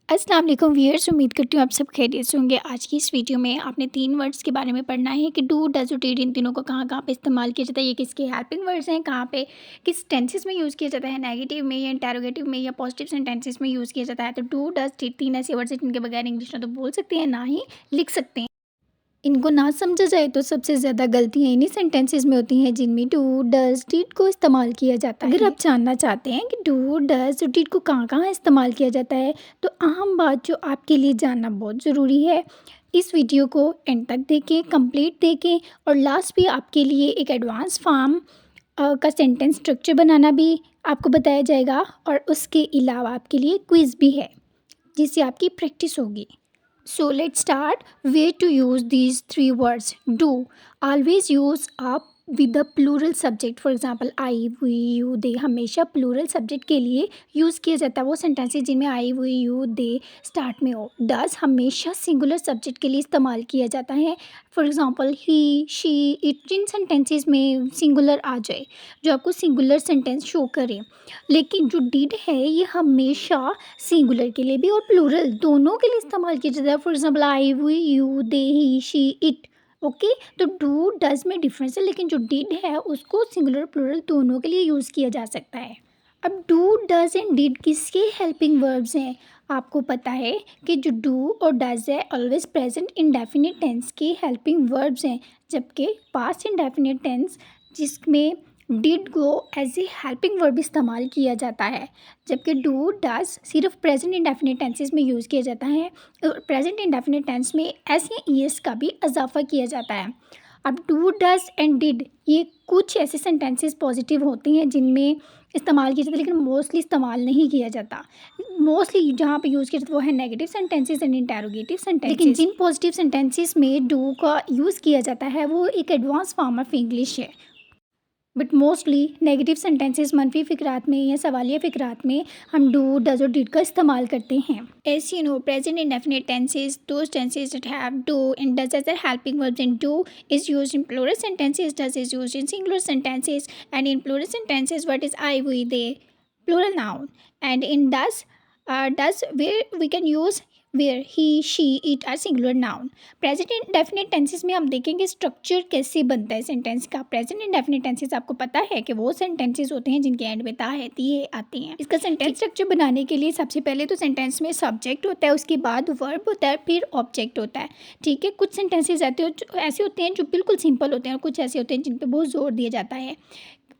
अस्सलाम वालेकुम व्यूअर्स, उम्मीद करती हूँ आप सब खैरियत से होंगे। आज की इस वीडियो में आपने 3 वर्ड्स के बारे में पढ़ना है कि डू, डज़ और डिड इन तीनों को कहाँ-कहाँ पे इस्तेमाल किया जाता है, ये किसके हेल्पिंग वर्ड्स हैं, कहाँ पे किस टेंसेस में यूज़ किया जाता है, नेगेटिव में या इंटेरोगेटिव में या पॉजिटिव सेंटेंसेस में यूज़ किया जाता है। तो डू, डज़, डिड 3 ऐसे वर्ड्स हैं जिनके बगैर इंग्लिश ना तो बोल सकते हैं, ना ही लिख सकते हैं। इनको ना समझा जाए तो सबसे ज़्यादा गलतियाँ इन्हीं सेंटेंसेस में होती हैं जिनमें डू, डज़, डिड को इस्तेमाल किया जाता है। अगर आप जानना चाहते हैं कि डू, डज़ और डिड को कहाँ-कहाँ इस्तेमाल किया जाता है, तो अहम बात जो आपके लिए जानना बहुत ज़रूरी है, इस वीडियो को एंड तक देखें, कंप्लीट देखें और लास्ट भी आपके लिए एक एडवांस फॉर्म का सेंटेंस स्ट्रक्चर बनाना भी आपको बताया जाएगा और उसके अलावा आपके लिए क्विज़ भी है, जिससे आपकी प्रैक्टिस होगी। So let's start where to use these 3 words. Do always use up with the plural subject. For example, I, we, you, they हमेशा plural subject के लिए यूज़ किया जाता है वो सेंटेंसेस जिनमें I, we, you, they start में हो। Does हमेशा singular subject के लिए इस्तेमाल किया जाता है। For example he, she, it, जिन सेंटेंसेस में सिंगुलर आ जाए, जो आपको सिंगुलर सेंटेंस शो करे। लेकिन जो डिड है ये हमेशा सिंगुलर के लिए भी और प्लूरल दोनों के लिए इस्तेमाल किया जाता है। For example I, we, you, they, he, she, it. Okay, तो डू डज में डिफरेंस है, लेकिन जो डिड है उसको सिंगुलर प्लूरल दोनों के लिए यूज़ किया जा सकता है। अब डू, डज एंड डिड किसके हेल्पिंग वर्ब्स हैं? आपको पता है कि जो डू और डज है ऑलवेज प्रेजेंट इंडेफिनिट टेंस के हेल्पिंग वर्ब्स हैं, जबकि पास्ट इंडेफिनिट टेंस जिसमें डिड को एज ए हेल्पिंग वर्ब इस्तेमाल किया जाता है, जबकि डू डज सिर्फ प्रेजेंट इंडेफिनिट टेंसेस में यूज़ किया जाता है। प्रेजेंट इंडेफिनिट टेंस में एस या ई एस का भी इजाफा किया जाता है। अब डू, डज एंड डिड ये कुछ ऐसे सेंटेंसेस पॉजिटिव होते हैं जिनमें इस्तेमाल किया जाता है, लेकिन मोस्टली इस्तेमाल नहीं किया जाता। मोस्टली जहाँ पे यूज़ किया जाता है वो है negative sentences and interrogative sentences. लेकिन जिन पॉजिटिव सेंटेंसेस में डू का यूज़ किया जाता है वो एक एडवांस फॉर्म ऑफ इंग्लिश है, बट मोस्टली नेगेटिव सेंटेंसेस मनफी फ़िक्रात में या सवालिया फ़िक्रात में हम डू, डज और डिड का इस्तेमाल करते हैं। As you know, present indefinite tenses, those tenses that have do and does as their helping verbs, and do is used in plural sentences, does is used in singular sentences, and in plural sentences what is I, we, they, plural noun, and in does where we can use where he, she, it are singular noun. Present indefinite tenses में हम देखेंगे structure कैसे बनता है sentence का। Present indefinite tenses आपको पता है कि वो सेंटेंसेस होते हैं जिनके एंड में ता है, ती है आती हैं। इसका सेंटेंस स्ट्रक्चर बनाने के लिए सबसे पहले तो सेंटेंस में सब्जेक्ट होता है, उसके बाद वर्ब होता है, फिर ऑब्जेक्ट होता है। ठीक है, कुछ सेंटेंसेस ऐसे होते हैं जो बिल्कुल सिंपल होते हैं और कुछ ऐसे होते हैं जिन पर बहुत जोर दिया जाता है,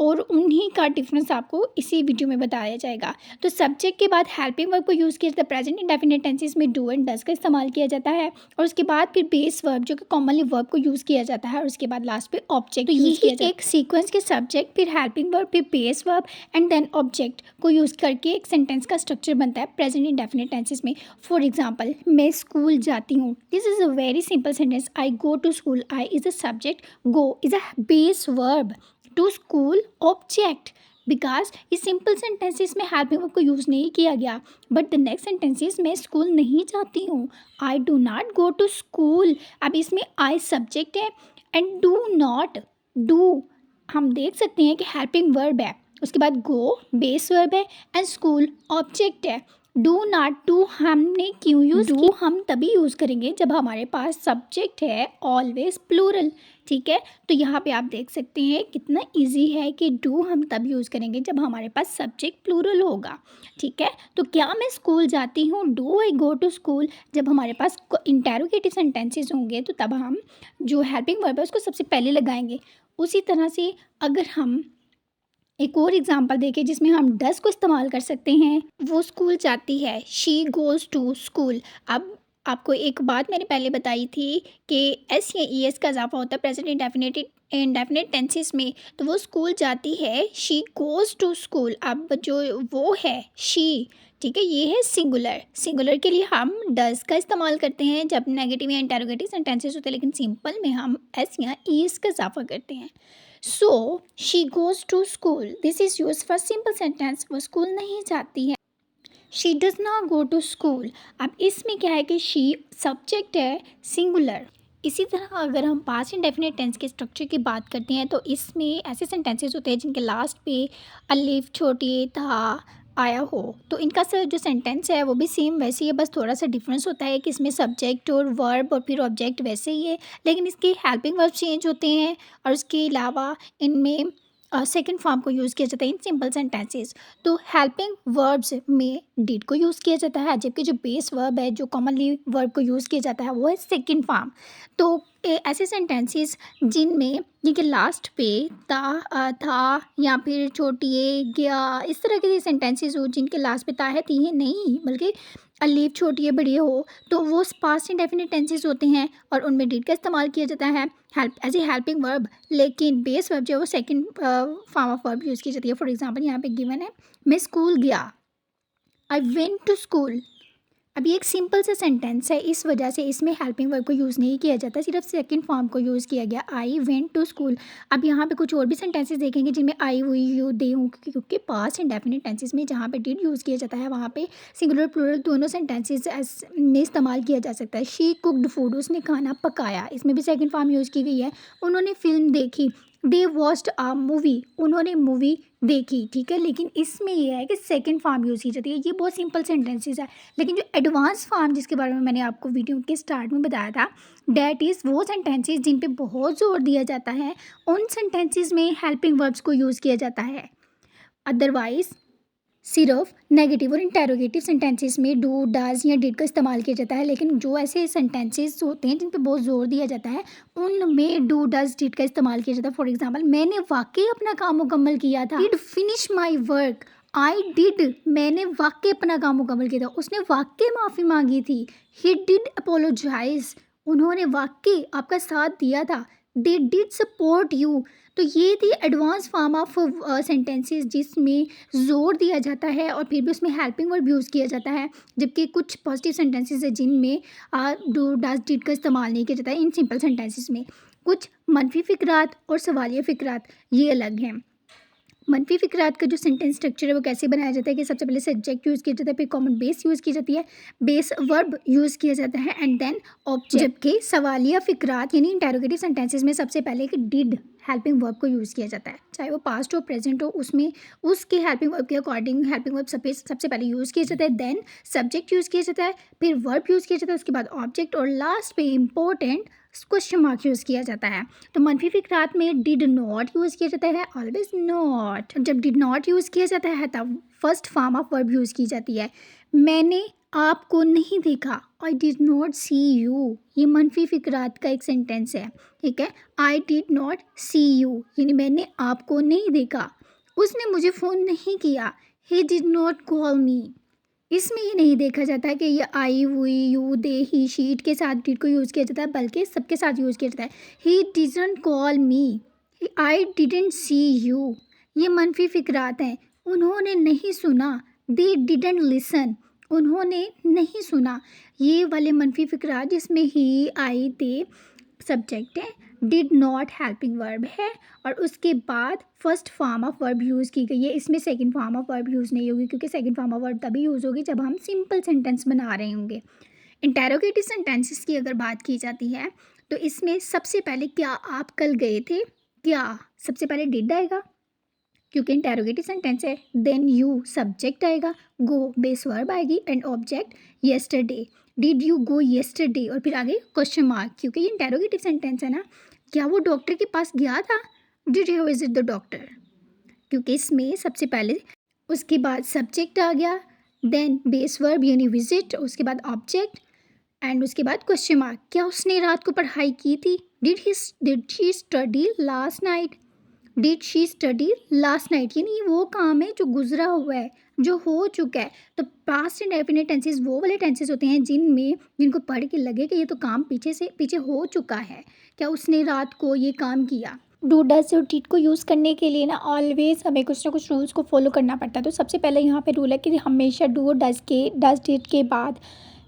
और उन्हीं का डिफरेंस आपको इसी वीडियो में बताया जाएगा। तो सब्जेक्ट के बाद हेल्पिंग वर्ब को यूज़ किया जाता है। प्रेजेंट इंडेफिनिट टेंसेस में डू एंड डज का इस्तेमाल किया जाता है, और उसके बाद फिर बेस वर्ब जो कि कॉमनली वर्ब को यूज़ किया जाता है, और उसके बाद लास्ट पे ऑब्जेक्ट। तो यही एक सीक्वेंस के सब्जेक्ट, फिर हेल्पिंग वर्ब, फिर base verb and then object को यूज़ करके एक सेंटेंस का स्ट्रक्चर बनता है प्रेजेंट इंडेफिनिट टेंसेस में। फॉर एग्जाम्पल, मैं स्कूल जाती हूँ, this is a very simple sentence. I go to school, I is a subject, go is a base verb, to school object. Because इस simple sentences में helping verb को use नहीं किया गया, but the next sentences में school नहीं जाती हूँ, I do not go to school. अब इसमें आई सब्जेक्ट है एंड डू नॉट, डू हम देख सकते हैं कि हेल्पिंग वर्ब है, उसके बाद गो बेस वर्ब है एंड स्कूल ऑब्जेक्ट है। डू नॉट, डू हमने क्यों यूज़ की? हम तभी यूज़ करेंगे जब हमारे पास सब्जेक्ट है ऑलवेज प्लूरल। ठीक है, तो यहाँ पे आप देख सकते हैं कितना इजी है कि डू हम तब यूज़ करेंगे जब हमारे पास सब्जेक्ट प्लूरल होगा। ठीक है, तो क्या मैं स्कूल जाती हूँ, do I go to school, जब हमारे पास इंटेरोगेटिव सेंटेंसेस होंगे तो तब हम जो हेल्पिंग वर्ब है उसको सबसे पहले लगाएंगे। उसी तरह से अगर हम एक और एग्जांपल देखें जिसमें हम डस को इस्तेमाल कर सकते हैं, वो स्कूल जाती है, शी गोज़ टू स्कूल। अब आपको एक बात मैंने पहले बताई थी कि एस या ई एस का इजाफा होता है प्रेजेंट इंडेफिनिट टेंसेस में, तो वो स्कूल जाती है, शी गोज़ टू स्कूल। अब जो वो है शी, ठीक है, ये है सिंगुलर के लिए हम डस का इस्तेमाल करते हैं जब नेगेटिव या इंटेरोगेटिव सेंटेंसेस होते हैं, लेकिन सिंपल में हम एस या ई एस का इजाफा करते हैं। So she goes to school, this is use for simple sentence, वो स्कूल नहीं जाती है। She does not go to school, अब इसमें क्या है कि शी सब्जेक्ट है सिंगुलर। इसी तरह अगर हम पास्ट इंडेफिनिट टेंस के स्ट्रक्चर की बात करते हैं तो इसमें ऐसे सेंटेंसेस होते हैं जिनके लास्ट पे अलिफ, छोटी था, आया हो। तो इनका जो सेंटेंस है वो भी सेम वैसे ही है, बस थोड़ा सा डिफरेंस होता है कि इसमें सब्जेक्ट और वर्ब और फिर ऑब्जेक्ट वैसे ही है, लेकिन इसके हेल्पिंग वर्ब चेंज होते हैं। और उसके अलावा इनमें सेकंड फॉर्म को यूज़ किया जाता है इन सिंपल सेंटेंसेस। तो हेल्पिंग वर्ब्स में डिड को यूज़ किया जाता है, जबकि जो बेस वर्ब है जो कॉमनली वर्ब को यूज़ किया जाता है वो है सेकंड फॉर्म। तो ऐसे सेंटेंसेस जिनमें जिनके लास्ट पे ता, था या फिर छोटिए, गया, इस तरह के सेंटेंसेस हो जिनके लास्ट पे ता है, ती है नहीं, बल्कि अलीफ छोटी है बड़ी हो, तो वो पास्ट इंडेफिनिट टेंसेस होते हैं और उनमें डिड का इस्तेमाल किया जाता है help as a helping verb. लेकिन बेस वर्ब जो है वो second form of verb use की जाती है। फॉर एग्जांपल यहाँ पे गिवन है, मैं स्कूल गया, आई वेंट टू स्कूल। अब ये एक सिंपल सा सेंटेंस है, इस वजह से इसमें हेल्पिंग वर्ब को यूज़ नहीं किया जाता, सिर्फ सेकंड फॉर्म को यूज़ किया गया, आई वेंट टू स्कूल। अब यहाँ पे कुछ और भी सेंटेंसेस देखेंगे जिनमें आई हुई, यू, दे हूँ, क्योंकि पास्ट इंडेफिनिट टेंसेस में जहाँ पे डिड यूज़ किया जाता है वहाँ पे सिंगुलर प्लूरल दोनों सेंटेंसेस में इस्तेमाल किया जा सकता है। शी कुकड फूड, उसने खाना पकाया, इसमें भी सेकंड फॉर्म यूज़ की गई है। उन्होंने फिल्म देखी, दे वॉच्ड अ मूवी, उन्होंने मूवी देखी, ठीक है। लेकिन इसमें यह है कि सेकंड फॉर्म यूज़ की जाती है। ये बहुत सिंपल सेंटेंसेस है, लेकिन जो एडवांस फॉर्म जिसके बारे में मैंने आपको वीडियो के स्टार्ट में बताया था, डैट इज़ वो सेंटेंसेस जिन पे बहुत जोर दिया जाता है, उन सेंटेंसेस में हेल्पिंग वर्ब्स को यूज़ किया जाता है। अदरवाइज सिर्फ नेगेटिव और इंटेरोगेटिव सेंटेंसेस में डू, डज या डिड का इस्तेमाल किया जाता है। लेकिन जो ऐसे सेंटेंसेस होते हैं जिन पे बहुत जोर दिया जाता है, उनमें डू, डज, डिड का इस्तेमाल किया जाता है। फॉर एग्जांपल, मैंने वाकई अपना काम मुकम्मल किया था, did finish my work, I did, मैंने वाकई अपना काम मुकम्मल किया था, उसने वाकई माफ़ी मांगी थी, ही डिड अपोलोजाइज, उन्होंने वाकई आपका साथ दिया था, दे डिड सपोर्ट यू। तो ये थी एडवांस फॉर्म ऑफ सेंटेंसेस जिसमें ज़ोर दिया जाता है और फिर भी उसमें हेल्पिंग वर्ब यूज़ किया जाता है। जबकि कुछ पॉजिटिव सेंटेंसेस है जिनमें डू, डज, डिड का इस्तेमाल नहीं किया जाता है इन सिंपल सेंटेंसेस में। कुछ मनफी फ़िक्रात और सवालिया फ़िक्रात ये अलग हैं। मनफी फ़िक्रात का जो सेंटेंस स्ट्रक्चर है वो कैसे बनाया जाता है कि सबसे पहले सब्जेक्ट यूज़ किया जाता है, फिर कॉमन बेस यूज़ की जाती है, बेस वर्ब यूज़ किया जाता है एंड देन ऑब्जेक्ट। जबकि सवालिया फ़िक्रात यानी इंटेरोगेटिव सेंटेंसेस में सबसे पहले कि डिड हेल्पिंग वर्ब को यूज़ किया जाता है, चाहे वो पास्ट हो प्रेजेंट हो, उसमें उसके हेल्पिंग वर्ब के अकॉर्डिंग हेल्पिंग वर्ब सबसे पहले यूज़ किया जाता है, देन सब्जेक्ट यूज़ किया जाता है, फिर वर्ब यूज़ किया जाता है, उसके बाद ऑब्जेक्ट और लास्ट पे इम्पोर्टेंट क्वेश्चन मार्क यूज़ किया जाता है। तो मनफी फ़िक्रात में डिड नॉट यूज़ किया जाता है, ऑलवेज नॉट। जब डिड नॉट यूज़ किया जाता है तब first form of verb use की जाती है, मैंने आपको नहीं देखा, I did not see you. ये मनफी फ़िक्रात का एक सेंटेंस है, ठीक है। I did not see you यानी मैंने आपको नहीं देखा, उसने मुझे फ़ोन नहीं किया, ही डिड नॉट कॉल मी। इसमें ये नहीं देखा जाता है कि ये आई, हुई, you, they, he, she, it के साथ डिड को यूज़ किया जाता है, बल्कि सबके साथ यूज़ किया जाता है। He didn't call me, I didn't see you. ये मनफी फ़िक्रात हैं, उन्होंने नहीं सुना, दे डिडंट लिसन, उन्होंने नहीं सुना। ये वाले मनफी फ़िक्रात जिसमें ही, आई, दे सब्जेक्ट है, डिड नॉट हेल्पिंग वर्ब है और उसके बाद first form of verb use की गई है। इसमें second form of verb use नहीं होगी, क्योंकि सेकंड फॉर्म ऑफ वर्ब तभी यूज़ होगी जब हम सिंपल सेंटेंस बना रहे होंगे। इंटेरोगेटिव सेंटेंसेस की अगर बात की जाती है तो इसमें सबसे पहले क्या आप कल गए थे, क्या सबसे पहले डिड आएगा क्योंकि इंटेरोगेटिव सेंटेंस है, देन यू सब्जेक्ट आएगा, गो बेस वर्ब आएगी and object yesterday, did you go yesterday और फिर आगे क्वेश्चन मार्क, क्योंकि ये इंटेरोगेटिव सेंटेंस है ना। क्या वो डॉक्टर के पास गया था, did you visit the doctor, क्योंकि इसमें सबसे पहले उसके बाद सब्जेक्ट आ गया, देन बेस वर्ब यानी विजिट, उसके बाद ऑब्जेक्ट एंड उसके बाद क्वेश्चन मार्क। क्या उसने रात को पढ़ाई की थी, did she study last night, did she study last night यानी वो काम है जो गुजरा हुआ है, जो हो चुका है। तो पास्ट इंडेफिनिट टेंसेस वो वाले टेंसेस होते हैं जिनको पढ़ के लगे कि ये तो काम पीछे हो चुका है। क्या उसने रात को ये काम किया। डू, डज और डिड को यूज़ करने के लिए ना ऑलवेज हमें कुछ ना कुछ रूल्स को फॉलो करना पड़ता है। तो सबसे पहले यहाँ पे रूल है कि हमेशा डू और डज डिड के बाद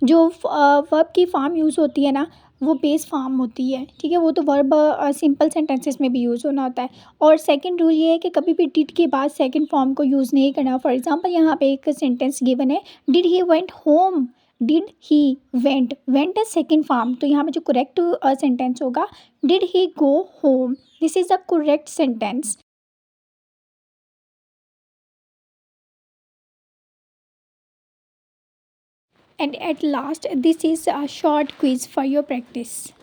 जो वर्ब की फॉर्म यूज़ होती है ना वो बेस फॉर्म होती है, ठीक है। वो तो वर्ब सिंपल सेंटेंसेस में भी यूज़ होना होता है। और सेकंड रूल ये है कि कभी भी डिड के बाद सेकंड फॉर्म को यूज़ नहीं करना। फॉर एग्जांपल यहाँ पे एक सेंटेंस गिवन है, did he went home, did he went है सेकंड फॉर्म, तो यहाँ पे जो करेक्ट सेंटेंस होगा did he go home, this is the correct sentence. And at last, this is a short quiz for your practice.